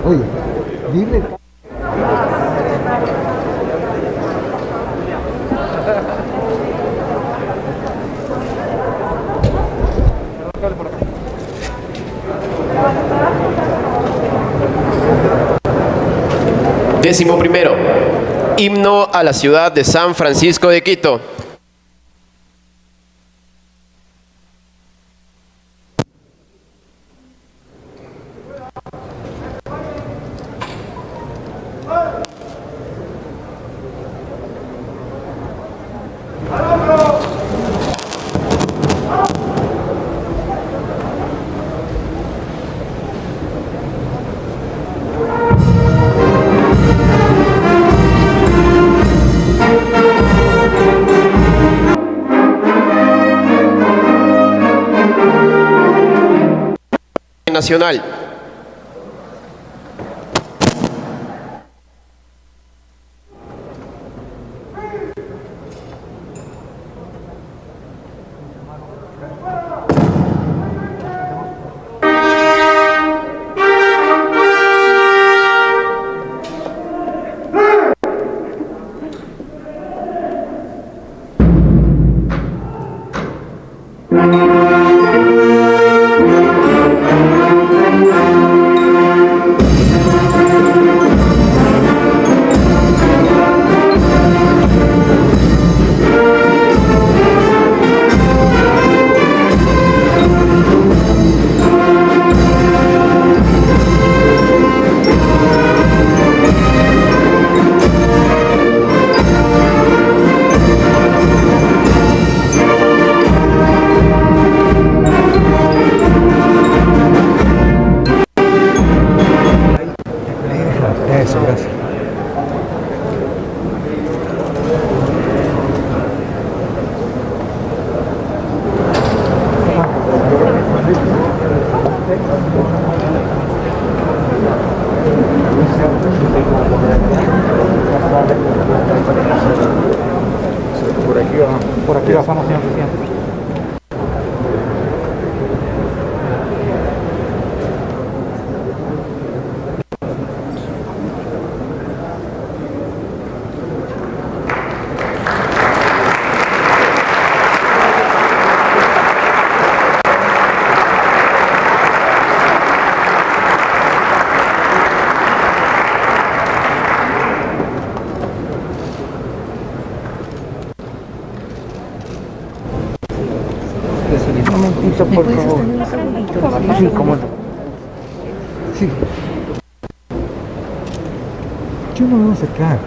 Speaker 2: Oye, dile.
Speaker 3: Décimo primero, himno a la ciudad de San Francisco de Quito. nacional.
Speaker 2: Eso, gracias. Por aquí bajamos, señor presidente. Un momentito, por favor. Sí, cómo no. Sí. Yo no me voy a acercar.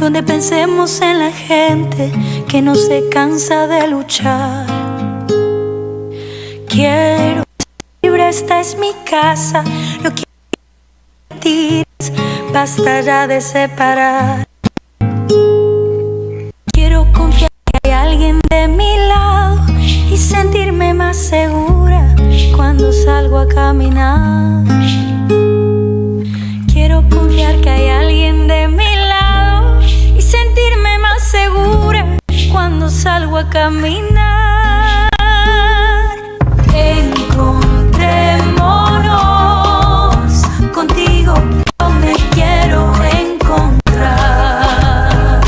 Speaker 4: Donde pensemos en la gente que no se cansa de luchar. Quiero ser libre, esta es mi casa. No quiero mentiras, basta ya de separar. Quiero confiar que hay alguien de mi lado y sentirme más segura cuando salgo a caminar. Quiero confiar que hay alguien de mi lado y sentirme más segura cuando salgo a caminar. Encontrémonos, contigo yo me quiero encontrar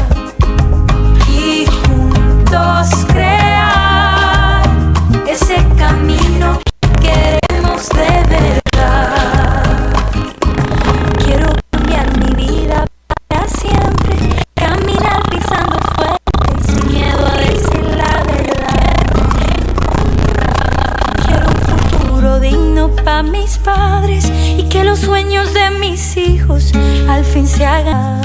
Speaker 4: y juntos crear ese camino que queremos de verdad. Quiero cambiar mi vida para siempre, caminar pisando fuerte sin miedo a decir la verdad. Quiero un futuro digno para mis padres y que los sueños de mis hijos al fin se hagan.